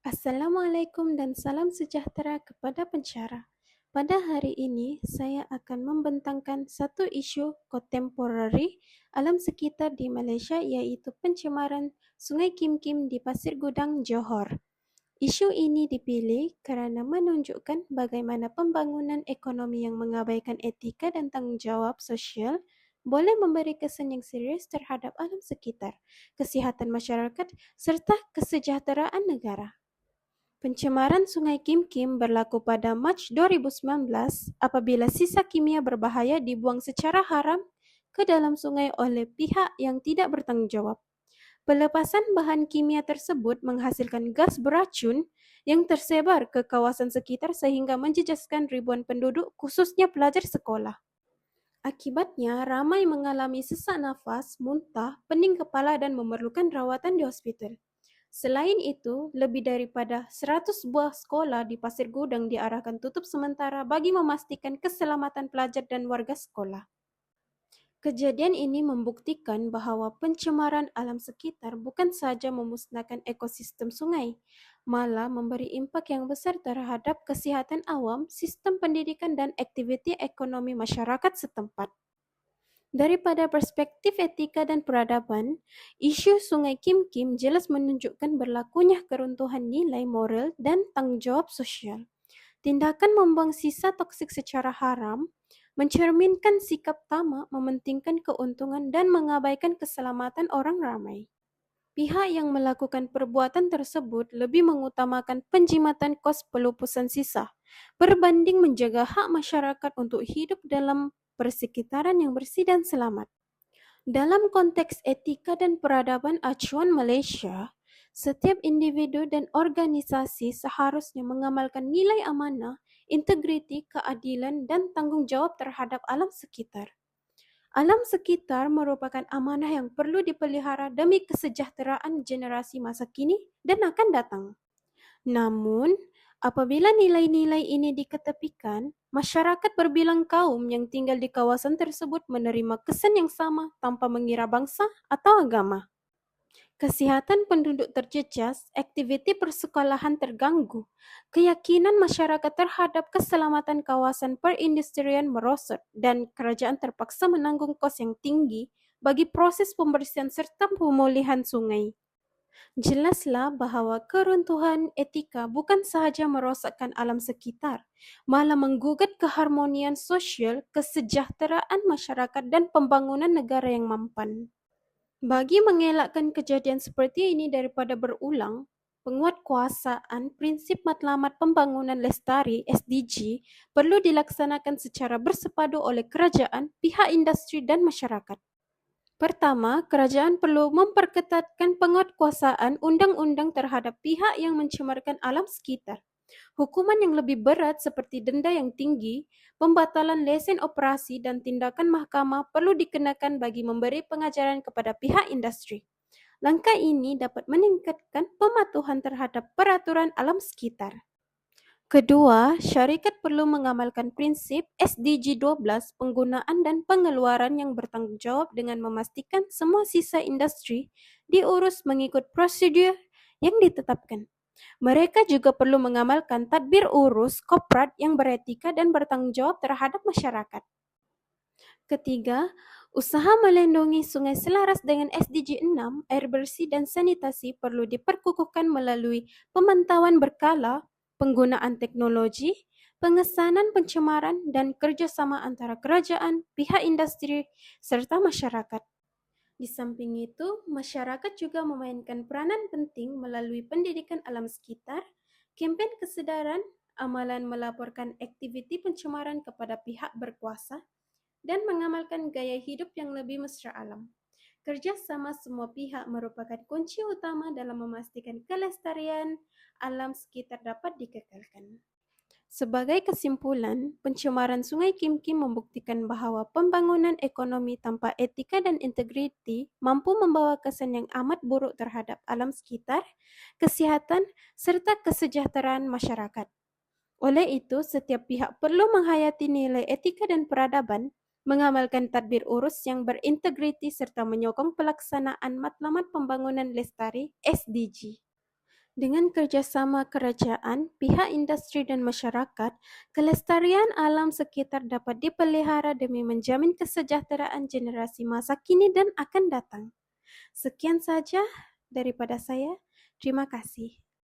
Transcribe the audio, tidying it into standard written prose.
Assalamualaikum dan salam sejahtera kepada pencara. Pada hari ini, saya akan membentangkan satu isu kontemporari alam sekitar di Malaysia, iaitu pencemaran Sungai Kim Kim di Pasir Gudang, Johor. Isu ini dipilih kerana menunjukkan bagaimana pembangunan ekonomi yang mengabaikan etika dan tanggungjawab sosial boleh memberi kesan yang serius terhadap alam sekitar, kesihatan masyarakat serta kesejahteraan negara. Pencemaran Sungai Kim Kim berlaku pada Mac 2019 apabila sisa kimia berbahaya dibuang secara haram ke dalam sungai oleh pihak yang tidak bertanggungjawab. Pelepasan bahan kimia tersebut menghasilkan gas beracun yang tersebar ke kawasan sekitar sehingga menjejaskan ribuan penduduk, khususnya pelajar sekolah. Akibatnya, ramai mengalami sesak nafas, muntah, pening kepala dan memerlukan rawatan di hospital. Selain itu, lebih daripada 100 buah sekolah di Pasir Gudang diarahkan tutup sementara bagi memastikan keselamatan pelajar dan warga sekolah. Kejadian ini membuktikan bahawa pencemaran alam sekitar bukan sahaja memusnahkan ekosistem sungai, malah memberi impak yang besar terhadap kesihatan awam, sistem pendidikan dan aktiviti ekonomi masyarakat setempat. Daripada perspektif etika dan peradaban, isu Sungai Kim Kim jelas menunjukkan berlakunya keruntuhan nilai moral dan tanggungjawab sosial. Tindakan membuang sisa toksik secara haram mencerminkan sikap tamak, mementingkan keuntungan dan mengabaikan keselamatan orang ramai. Pihak yang melakukan perbuatan tersebut lebih mengutamakan penjimatan kos pelupusan sisa berbanding menjaga hak masyarakat untuk hidup dalam persekitaran yang bersih dan selamat. Dalam konteks etika dan peradaban acuan Malaysia, setiap individu dan organisasi seharusnya mengamalkan nilai amanah, integriti, keadilan dan tanggungjawab terhadap alam sekitar. Alam sekitar merupakan amanah yang perlu dipelihara demi kesejahteraan generasi masa kini dan akan datang. Namun, apabila nilai-nilai ini diketepikan, masyarakat berbilang kaum yang tinggal di kawasan tersebut menerima kesan yang sama tanpa mengira bangsa atau agama. Kesihatan penduduk terjejas, aktiviti persekolahan terganggu, keyakinan masyarakat terhadap keselamatan kawasan perindustrian merosot, dan kerajaan terpaksa menanggung kos yang tinggi bagi proses pembersihan serta pemulihan sungai. Jelaslah bahawa keruntuhan etika bukan sahaja merosakkan alam sekitar, malah menggugat keharmonian sosial, kesejahteraan masyarakat dan pembangunan negara yang mampan. Bagi mengelakkan kejadian seperti ini daripada berulang, penguatkuasaan prinsip matlamat pembangunan lestari (SDG) perlu dilaksanakan secara bersepadu oleh kerajaan, pihak industri dan masyarakat. Pertama, kerajaan perlu memperketatkan penguatkuasaan undang-undang terhadap pihak yang mencemarkan alam sekitar. Hukuman yang lebih berat seperti denda yang tinggi, pembatalan lesen operasi dan tindakan mahkamah perlu dikenakan bagi memberi pengajaran kepada pihak industri. Langkah ini dapat meningkatkan pematuhan terhadap peraturan alam sekitar. Kedua, syarikat perlu mengamalkan prinsip SDG 12 penggunaan dan pengeluaran yang bertanggungjawab dengan memastikan semua sisa industri diurus mengikut prosedur yang ditetapkan. Mereka juga perlu mengamalkan tadbir urus korporat yang beretika dan bertanggungjawab terhadap masyarakat. Ketiga, usaha melindungi sungai selaras dengan SDG 6, air bersih dan sanitasi perlu diperkukuhkan melalui pemantauan berkala, penggunaan teknologi, pengesanan pencemaran dan kerjasama antara kerajaan, pihak industri serta masyarakat. Di samping itu, masyarakat juga memainkan peranan penting melalui pendidikan alam sekitar, kempen kesedaran, amalan melaporkan aktiviti pencemaran kepada pihak berkuasa, dan mengamalkan gaya hidup yang lebih mesra alam. Kerjasama semua pihak merupakan kunci utama dalam memastikan kelestarian alam sekitar dapat dikekalkan. Sebagai kesimpulan, pencemaran Sungai Kim Kim membuktikan bahawa pembangunan ekonomi tanpa etika dan integriti mampu membawa kesan yang amat buruk terhadap alam sekitar, kesihatan, serta kesejahteraan masyarakat. Oleh itu, setiap pihak perlu menghayati nilai etika dan peradaban, mengamalkan tadbir urus yang berintegriti serta menyokong pelaksanaan matlamat pembangunan lestari (SDG). Dengan kerjasama kerajaan, pihak industri dan masyarakat, kelestarian alam sekitar dapat dipelihara demi menjamin kesejahteraan generasi masa kini dan akan datang. Sekian saja daripada saya. Terima kasih.